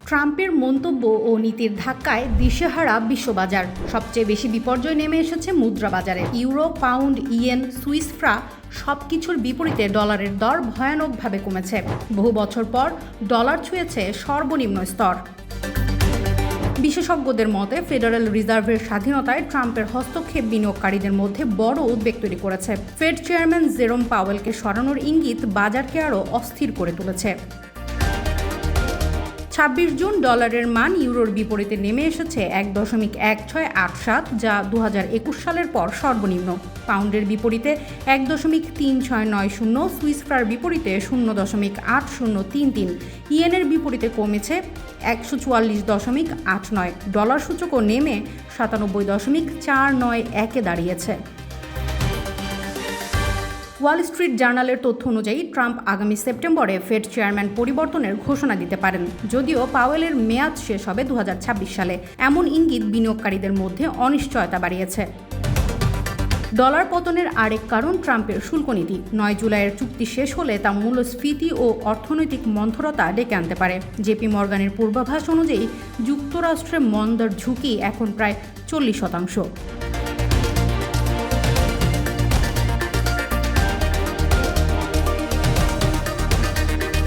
ট্রাম্পের মন্তব্য ও নীতির ধাক্কায় দিশেহারা বিশ্ববাজার। সবচেয়ে বেশি বিপর্যয় নেমে এসেছে মুদ্রা বাজারে। ইউরো, পাউন্ড, ইয়েন, সুইস ফ্রা সবকিছুর বিপরীতে ডলারের দর ভয়ানকভাবে কমেছে। বহু বছর পর ডলার ছুঁয়েছে সর্বনিম্ন স্তর। বিশেষজ্ঞদের মতে ফেডারেল রিজার্ভের স্বাধীনতায় ট্রাম্পের হস্তক্ষেপ বিনিয়োগকারীদের মধ্যে বড় উদ্বেগ তৈরি করেছে। ফেড চেয়ারম্যান জেরোম পাওয়েলকে সরানোর ইঙ্গিত বাজারকে আরও অস্থির করে তুলেছে। 26 জুন ডলারের মান ইউরোর বিপরীতে নেমে এসেছে 1.1687, যা 2021 সালের পর সর্বনিম্ন। পাউন্ডের বিপরীতে 1.3690, সুইস ফ্রার বিপরীতে 0.8033, ইয়েনের বিপরীতে কমেছে 144.89, ডলার সূচকও নেমে 97.491-এ দাঁড়িয়েছে। ওয়াল স্ট্রিট জার্নালের তথ্য অনুযায়ী ট্রাম্প আগামী সেপ্টেম্বরে ফেড চেয়ারম্যান পরিবর্তনের ঘোষণা দিতে পারেন, যদিও পাওয়েলের মেয়াদ শেষ হবে 2026 সালে। এমন ইঙ্গিত বিনিয়োগকারীদের মধ্যে অনিশ্চয়তা বাড়িয়েছে। ডলার পতনের আরেক কারণ ট্রাম্পের শুল্ক নীতি। 9 জুলাইয়ের চুক্তি শেষ হলে তা মূল্যস্ফীতি ও অর্থনৈতিক মন্থরতা ডেকে আনতে পারে। জেপি মর্গানের পূর্বাভাস অনুযায়ী যুক্তরাষ্ট্রে মন্দার ঝুঁকি এখন প্রায় 40%।